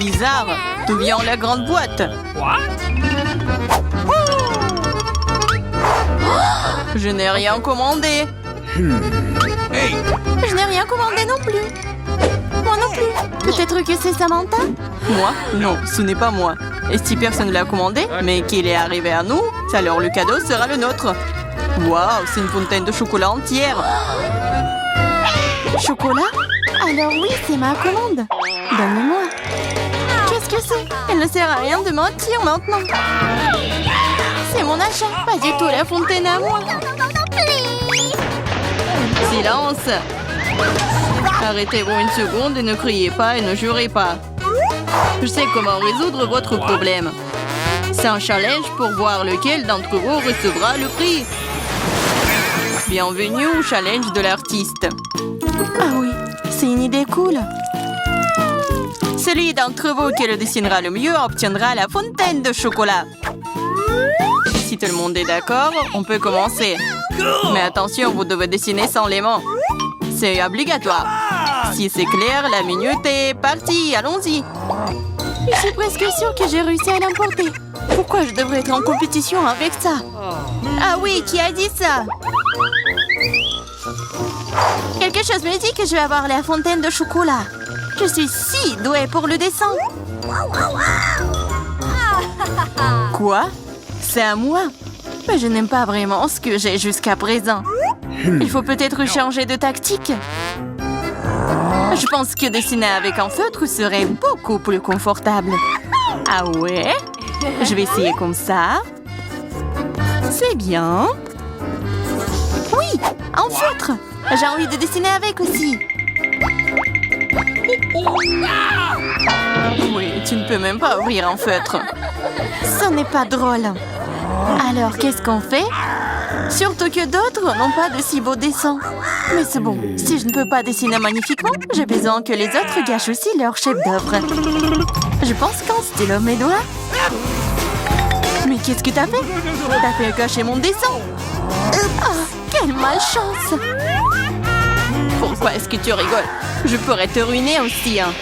bizarre. D'où vient la grande boîte? Je n'ai rien commandé. Je n'ai rien commandé non plus. Moi non plus. Peut-être que c'est Samantha? Moi? Non, ce n'est pas moi. Et si personne ne l'a commandé, mais qu'il est arrivé à nous, alors le cadeau sera le nôtre. Waouh, c'est une fontaine de chocolat entière. Chocolat? Alors oui, c'est ma commande. Donne-moi. Qu'est-ce que c'est? Elle ne sert à rien de mentir maintenant. C'est mon achat, pas du tout la fontaine à moi. Silence! Arrêtez-vous une seconde et ne criez pas et ne jurez pas. Je sais comment résoudre votre problème. C'est un challenge pour voir lequel d'entre vous recevra le prix. Bienvenue au challenge de l'artiste. Ah oui, c'est une idée cool. Celui d'entre vous qui le dessinera le mieux obtiendra la fontaine de chocolat. Si tout le monde est d'accord, on peut commencer. Mais attention, vous devez dessiner sans les mains. C'est obligatoire. Si c'est clair, la minute est partie. Allons-y. Je suis presque sûre que j'ai réussi à l'emporter. Pourquoi je devrais être en compétition avec ça? Ah oui, qui a dit ça? Quelque chose me dit que je vais avoir la fontaine de chocolat. Je suis si douée pour le dessin. Quoi? C'est à moi. Mais je n'aime pas vraiment ce que j'ai jusqu'à présent. Il faut peut-être changer de tactique. Je pense que dessiner avec un feutre serait beaucoup plus confortable. Ah ouais? Je vais essayer comme ça. C'est bien. Oui, un feutre. J'ai envie de dessiner avec aussi. Oui, tu ne peux même pas ouvrir un feutre. Ce n'est pas drôle. Alors, qu'est-ce qu'on fait? Surtout que d'autres n'ont pas de si beaux dessins. Mais c'est bon, si je ne peux pas dessiner magnifiquement, j'ai besoin que les autres gâchent aussi leur chef-d'œuvre. Je pense qu'un stylo mes doigts. Mais qu'est-ce que t'as fait? T'as fait gâcher mon dessin. Oh, quelle malchance! Pourquoi est-ce que tu rigoles? Je pourrais te ruiner aussi, hein.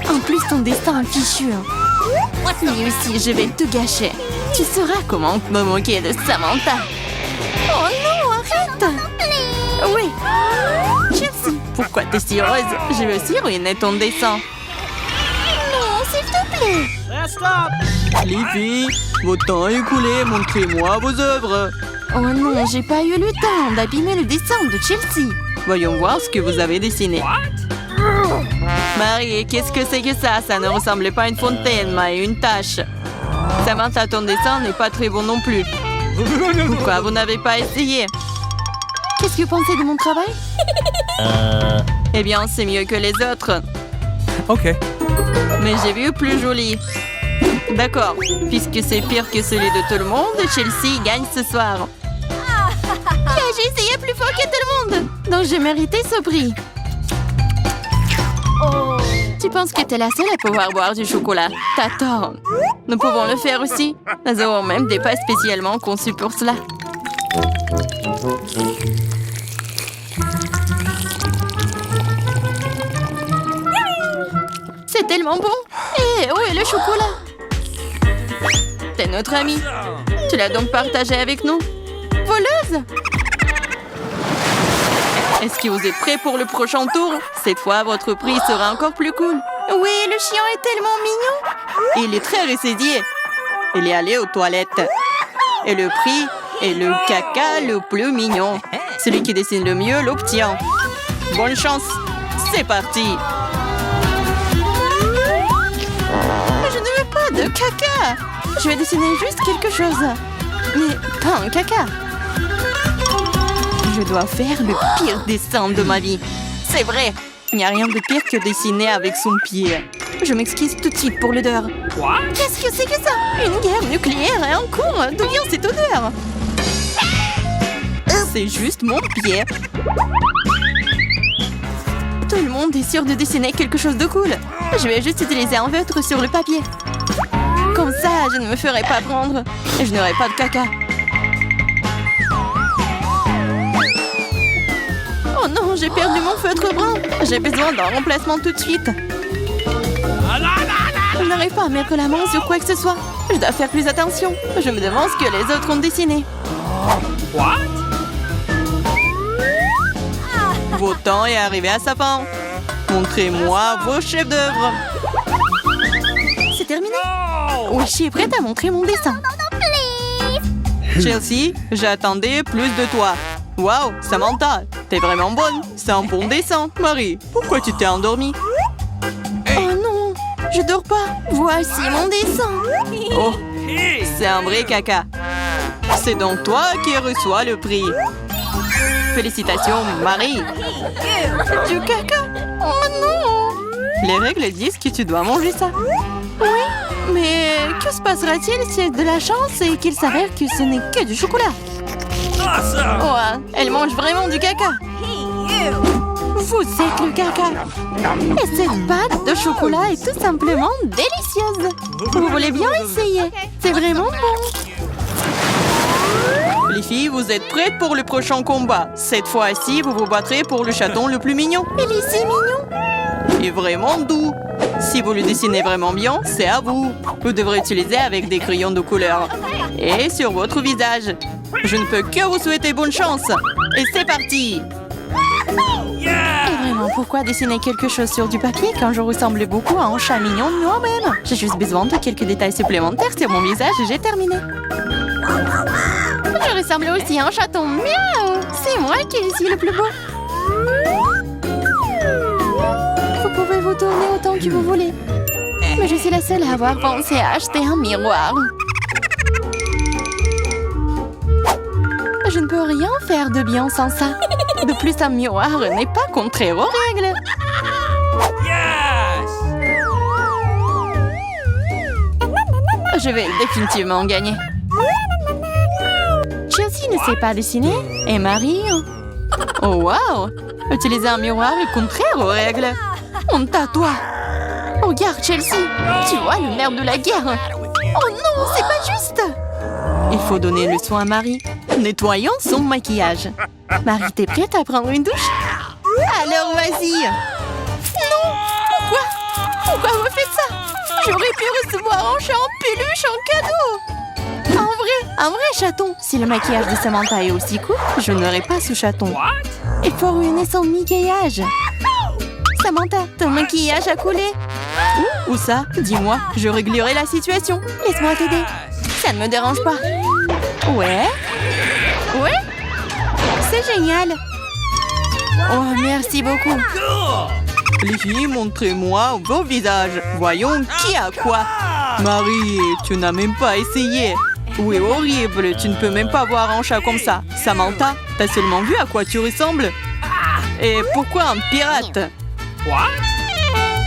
En plus, ton destin est fichu. Lui aussi, je vais te gâcher. Tu sauras comment me moquer de Samantha. Oh non, arrête! Oui. Chelsea, pourquoi t'es si heureuse? Je vais aussi ruiner ton dessin. Non, s'il te plaît. Les filles, votre temps est écoulé. Montrez-moi vos œuvres. Oh non, j'ai pas eu le temps d'abîmer le dessin de Chelsea. Voyons voir ce que vous avez dessiné. Marie, qu'est-ce que c'est que ça? Ça ne ressemblait pas à une fontaine, mais à une tache. Samantha, ton dessin n'est pas très bon non plus. Pourquoi vous n'avez pas essayé? Qu'est-ce que vous pensez de mon travail? Eh bien, c'est mieux que les autres. Ok. Mais j'ai vu plus joli. D'accord, puisque c'est pire que celui de tout le monde, Chelsea gagne ce soir. J'ai essayé plus fort que tout le monde. Donc j'ai mérité ce prix. Tu penses que t'es la seule à pouvoir boire du chocolat? T'as tort. Nous pouvons le faire aussi. Nous avons même des pas spécialement conçus pour cela. C'est tellement bon. Et où est le chocolat? T'es notre amie. Tu l'as donc partagé avec nous? Voleuse? Est-ce que vous êtes prêts pour le prochain tour? Cette fois, votre prix sera encore plus cool. Oui, le chien est tellement mignon. Il est très ressaidié. Il est allé aux toilettes. Et le prix est le caca le plus mignon. Celui qui dessine le mieux l'obtient. Bonne chance. C'est parti. Je ne veux pas de caca. Je vais dessiner juste quelque chose. Mais pas un caca. Je dois faire le pire dessin de ma vie. C'est vrai. Il n'y a rien de pire que dessiner avec son pied. Je m'excuse tout de suite pour l'odeur. Qu'est-ce que c'est que ça? Une guerre nucléaire est en cours. D'où vient cette odeur? C'est juste mon pied. Tout le monde est sûr de dessiner quelque chose de cool. Je vais juste utiliser un feutre sur le papier. Comme ça, je ne me ferai pas prendre. Et je n'aurai pas de caca. Oh non, j'ai perdu mon feutre brun. J'ai besoin d'un remplacement tout de suite. n'arrive pas à mettre la main sur quoi que ce soit. Je dois faire plus attention. Je me demande ce que les autres ont dessiné. Votre temps est arrivé à sa fin. Montrez-moi vos chefs d'œuvre. C'est terminé. Oui, je suis prête à montrer mon dessin. Chelsea, j'attendais plus de toi. Waouh, Samantha, t'es vraiment bonne. C'est un bon dessin. Marie, pourquoi tu t'es endormie? Oh non, je dors pas. Voici mon dessin. Oh, c'est un vrai caca. C'est donc toi qui reçois le prix. Félicitations, Marie. Du caca. Oh non. Les règles disent que tu dois manger ça. Oui, mais que se passera-t-il si j'ai de la chance et qu'il s'avère que ce n'est que du chocolat? Oh, elle mange vraiment du caca. Vous êtes le caca. Et cette pâte de chocolat est tout simplement délicieuse. Vous voulez bien essayer? C'est vraiment bon. Les filles, vous êtes prêtes pour le prochain combat. Cette fois-ci, vous vous battrez pour le chaton le plus mignon. Il est si mignon. Et vraiment doux. Si vous le dessinez vraiment bien, c'est à vous. Vous devrez utiliser avec des crayons de couleur. Et sur votre visage. Je ne peux que vous souhaiter bonne chance. Et c'est parti! Et vraiment, pourquoi dessiner quelque chose sur du papier quand je ressemble beaucoup à un chat mignon moi-même? J'ai juste besoin de quelques détails supplémentaires sur mon visage et j'ai terminé. Je ressemble aussi à un chaton. Miaou! C'est moi qui suis le plus beau. Vous pouvez vous tourner autant que vous voulez. Mais je suis la seule à avoir pensé à acheter un miroir. Je ne peux rien faire de bien sans ça. De plus, un miroir n'est pas contraire aux règles. Je vais définitivement gagner. Chelsea ne sait pas dessiner. Et Marie... Oh wow! Utiliser un miroir est contraire aux règles. Honte à toi. Regarde, Chelsea. Tu vois le nerf de la guerre. Oh non, c'est pas juste. Il faut donner le soin à Marie. Nettoyons son maquillage. Marie, t'es prête à prendre une douche? Alors vas-y. Non. Pourquoi vous faites ça? J'aurais pu recevoir un chat en peluche en cadeau. Un vrai chaton. Si le maquillage de Samantha est aussi court, je n'aurai pas ce chaton. Il faut ruiner son maquillage. Samantha, ton maquillage a coulé. Où ça? Dis-moi, je réglerai la situation. Laisse-moi t'aider. Ça ne me dérange pas. Ouais? C'est génial. Oh, merci beaucoup. Les filles, montrez-moi vos visages. Voyons qui a quoi. Marie, tu n'as même pas essayé. Oui, horrible, tu ne peux même pas voir un chat comme ça. Samantha, t'as seulement vu à quoi tu ressembles? Et pourquoi un pirate?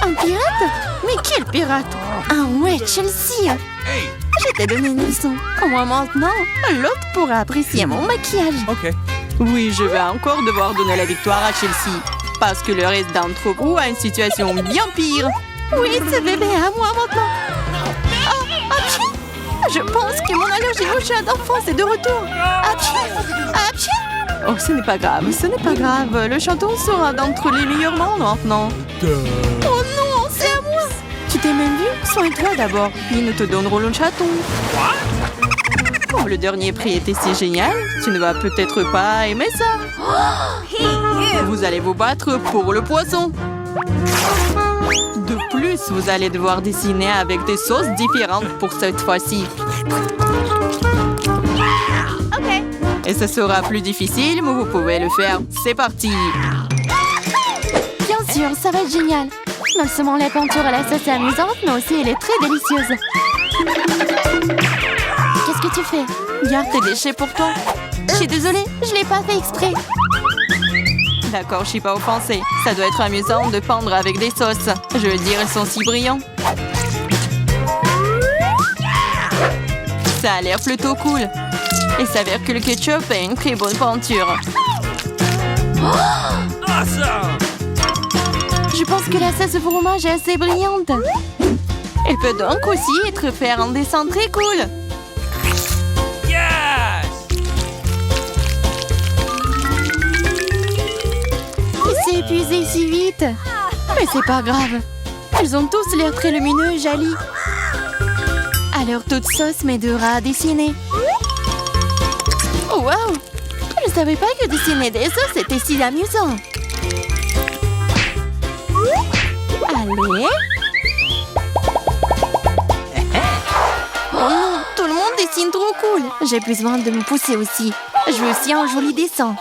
Un pirate? Mais quel pirate? Ah ouais, Chelsea. Je t'ai donné une leçon. Au moins maintenant, l'autre pourra apprécier mon maquillage. Oui, je vais encore devoir donner la victoire à Chelsea. Parce que le reste d'entre vous a une situation bien pire. Oui, ce bébé est à moi maintenant. Oh, apchi! Je pense que mon allergie au chat d'enfance est de retour. Apchi! Oh, ce n'est pas grave, ce n'est pas grave. Le chaton sera d'entre les meilleurs mondes maintenant. Oh non, c'est à moi. Tu t'es même vu? Soigne-toi d'abord, puis nous te donnerons le chaton. Oh, le dernier prix était si génial. Tu ne vas peut-être pas aimer ça. Vous allez vous battre pour le poisson. De plus, vous allez devoir dessiner avec des sauces différentes pour cette fois-ci. Et ce sera plus difficile, mais vous pouvez le faire. C'est parti! Bien sûr, ça va être génial. Non seulement la peinture à la sauce est amusante, mais aussi elle est très délicieuse. Qu'est-ce que tu fais? Garde tes déchets pour toi. Je suis désolée, je l'ai pas fait exprès. D'accord, je suis pas offensée. Ça doit être amusant de peindre avec des sauces. Je veux dire, elles sont si brillants. Ça a l'air plutôt cool. Il s'avère que le ketchup est une très bonne peinture. Je pense que la sauce au fromage est assez brillante. Elle peut donc aussi faire un dessin très cool. Il s'est épuisé si vite. Mais c'est pas grave. Ils ont tous l'air très lumineux et jolis. Alors toute sauce m'aidera à dessiner. Oh, wow! Je savais pas que dessiner des sauces était si amusant. Allez. Oh non, tout le monde dessine trop cool. J'ai besoin de me pousser aussi. Je veux aussi un joli dessin.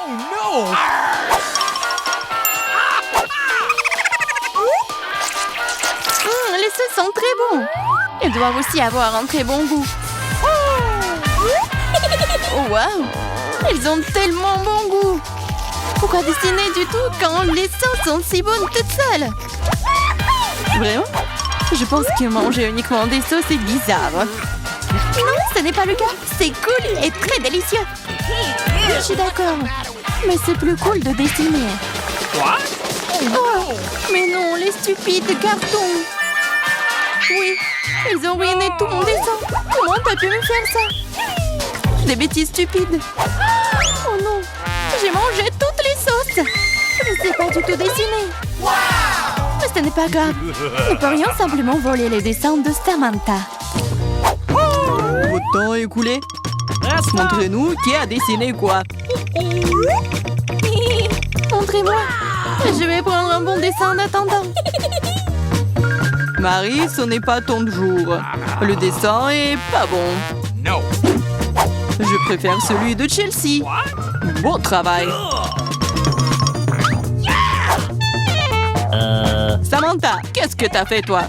Les sauces sont très bons. Ils doivent aussi avoir un très bon goût. Oh, wow! Ils ont tellement bon goût. Pourquoi dessiner du tout quand les sauces sont si bonnes toutes seules? Vraiment? Je pense que manger uniquement des sauces est bizarre. Non, ce n'est pas le cas. C'est cool et très délicieux. Je suis d'accord. Mais c'est plus cool de dessiner. Oh, mais non, les stupides cartons. Oui, ils ont ruiné tout mon dessin. Comment t'as pu me faire ça? Des bêtises stupides. Oh non, j'ai mangé toutes les sauces. Je ne sais pas du tout dessiner. Mais ce n'est pas grave. Nous pourrions simplement voler les dessins de Samantha. Votre temps est écoulé. Montrez-nous qui a dessiné quoi. Montrez-moi. Je vais prendre un bon dessin en attendant. Marie, ce n'est pas ton jour. Le dessin est pas bon. Je préfère celui de Chelsea. Bon travail. Samantha, qu'est-ce que t'as fait, toi?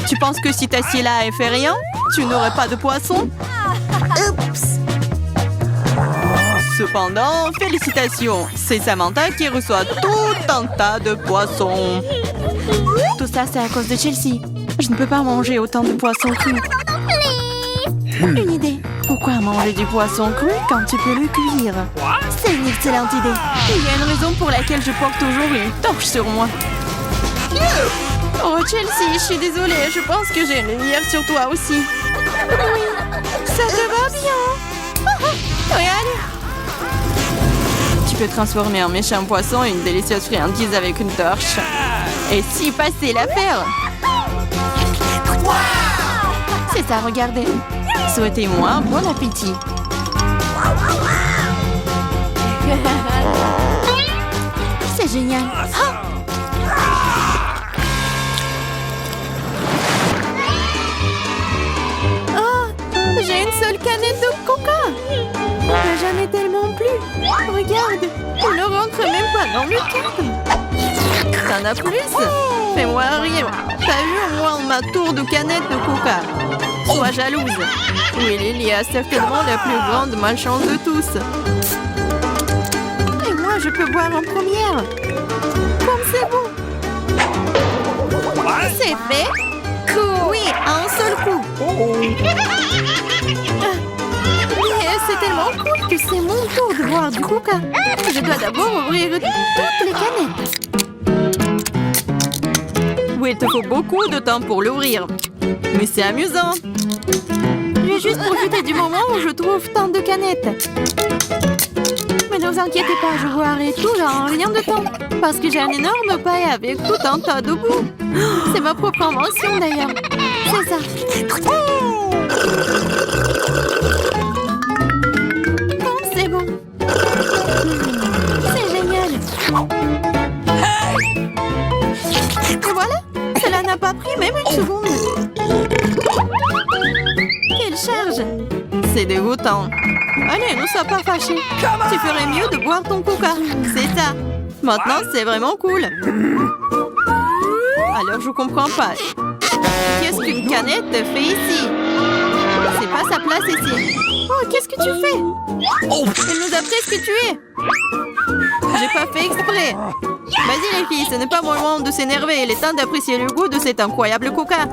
Tu penses que si t'assieds là et fais rien, tu n'aurais pas de poisson? Oups! Cependant, félicitations. C'est Samantha qui reçoit tout un tas de poissons. Tout ça, c'est à cause de Chelsea. Je ne peux pas manger autant de poissons crus. Une idée. Pourquoi manger du poisson cru quand tu peux le cuire? C'est une excellente idée. Il y a une raison pour laquelle je porte toujours une torche sur moi. Oh, Chelsea, je suis désolée. Je pense que j'ai une lumière sur toi aussi. Oui, ça te va bien. Regarde. Tu peux transformer un méchant poisson en une délicieuse friandise avec une torche. Et si passer l'affaire? C'est ça, regardez. Souhaitez-moi bon appétit. C'est génial. J'ai une seule canette de coca. J'en ai tellement plus. Regarde, je ne rentre même pas dans le cadre. T'en as plus? Fais-moi rire. T'as eu au moins ma tour de canette de coca. Sois jalouse. Oui, Lily a certainement la plus grande malchance de tous. Et moi, je peux boire en première. Comme c'est bon. C'est fait. Cool. Oui, un seul coup. Mais c'est tellement cool que c'est mon tour de boire du coca. Je dois d'abord ouvrir toutes les canettes. Oui, il te faut beaucoup de temps pour l'ouvrir. Mais c'est amusant. Je vais juste profiter du moment où je trouve tant de canettes. Mais ne vous inquiétez pas, je boirai tout en rien de temps. Parce que j'ai un énorme paille avec tout un tas de goût. C'est ma propre invention d'ailleurs. C'est ça. Oh, c'est bon. C'est génial. Et voilà, cela n'a pas pris même une seconde. Quelle charge! C'est dégoûtant. Allez, ne sois pas fâché. Tu ferais mieux de boire ton coca. C'est ça. Maintenant, c'est vraiment cool. Alors, je comprends pas. Qu'est-ce qu'une canette fait ici? C'est pas sa place ici. Oh, qu'est-ce que tu fais? Elle nous a presque tués. J'ai pas fait exprès. Vas-y les filles, ce n'est pas mon moment de s'énerver. Il est temps d'apprécier le goût de cet incroyable coca.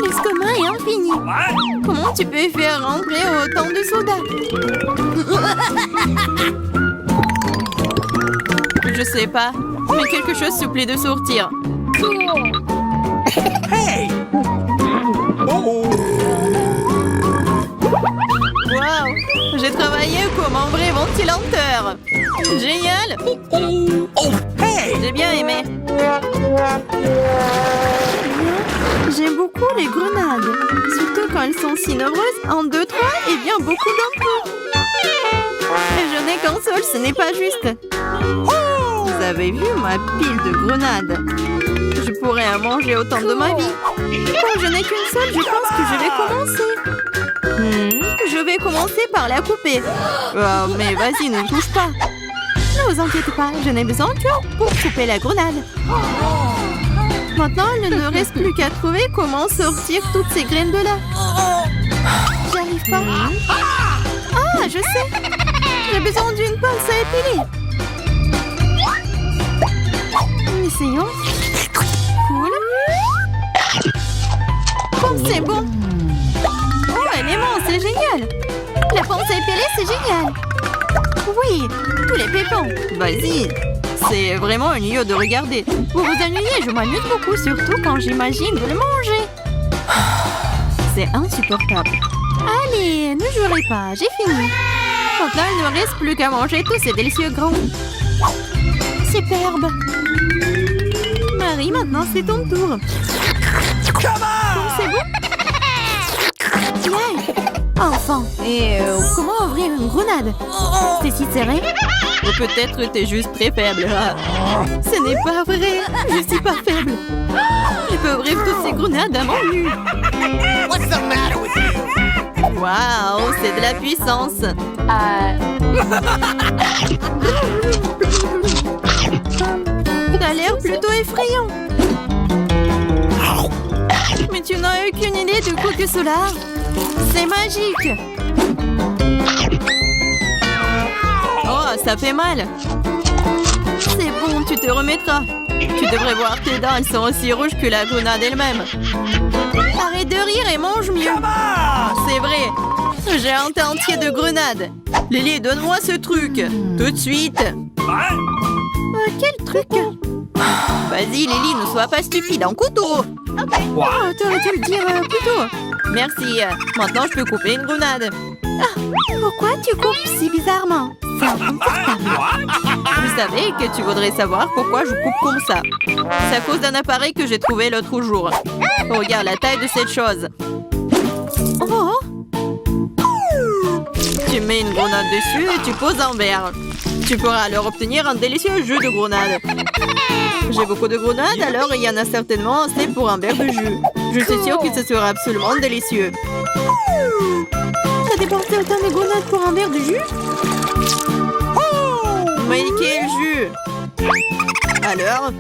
L'estomac est infini. Comment tu peux faire rentrer autant de soda? Je sais pas, mais quelque chose supplie de sortir. Hey! Oh! Wow! J'ai travaillé comme un vrai ventilateur. Génial! J'ai bien aimé. J'aime beaucoup les grenades. Surtout quand elles sont si nombreuses. 1, 2, 3 et bien beaucoup d'un coup. Je n'ai qu'un seul, ce n'est pas juste. Vous avez vu ma pile de grenades? Je pourrais en manger autant de ma vie. Comme je n'ai qu'une seule, je pense que je vais commencer. Je vais commencer par la couper. Oh, mais vas-y, ne touche pas. Ne vous inquiétez pas, je n'ai besoin que pour couper la grenade. Maintenant, il ne reste plus qu'à trouver comment sortir toutes ces graines de là. J'arrive pas. Ah, je sais. J'ai besoin d'une pince à épiler. Essayons. Cool. Oh, c'est bon. Oh, elle est mince, c'est génial. La pince à épiler, c'est génial. Oui, tous les pépins. Vas-y. C'est vraiment ennuyeux de regarder. Vous vous ennuyez, je m'ennuie beaucoup, surtout quand j'imagine de le manger. C'est insupportable. Allez, ne jouerez pas, j'ai fini. Maintenant, il ne reste plus qu'à manger tous ces délicieux grands. Superbe. Marie, maintenant c'est ton tour. C'est bon? Yay. Enfin. Et comment ouvrir une grenade? C'est si serré? Ou peut-être t'es juste très faible. Ce n'est pas vrai. Je suis pas faible. Je peux ouvrir toutes ces grenades à mon nu. What's the matter with you? Waouh, c'est de la puissance. Ça a l'air plutôt effrayant. Mais tu n'as aucune idée de quoi que cela. C'est magique. Oh, ça fait mal. C'est bon, tu te remettras. Tu devrais voir tes dents, elles sont aussi rouges que la grenade elle-même. Arrête de rire et mange mieux. C'est vrai. J'ai un tas entier de grenades. Lily, donne-moi ce truc. Tout de suite. Quel truc? Vas-y, Lily, ne sois pas stupide. Un couteau. Oh, t'aurais dû le dire plus tôt. Merci. Maintenant, je peux couper une grenade. Pourquoi tu coupes si bizarrement? C'est inconfortable. Vous savez que tu voudrais savoir pourquoi je coupe comme ça. C'est à cause d'un appareil que j'ai trouvé l'autre jour. Regarde la taille de cette chose. Oh. Tu mets une grenade dessus et tu poses un verre. Tu pourras alors obtenir un délicieux jus de grenade. J'ai beaucoup de grenades, alors il y en a certainement assez pour un verre de jus. Je suis sûre que ce sera absolument délicieux. T'as dépensé autant de grenades pour un verre de jus? Mais quel jus! Alors,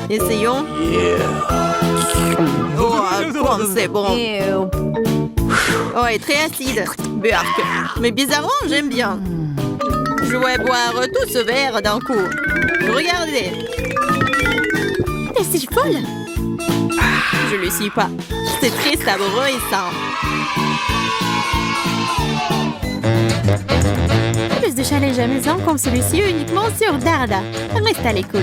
essayons. Oh, c'est bon. Oh, elle est très acide. Burk. Mais bizarrement, j'aime bien. Je vais boire tout ce verre d'un coup. Regardez. T'es si folle. Je le suis pas. C'est très savoureux et sain. Plus de challenges amusants comme celui-ci uniquement sur Darda. Reste à l'écoute.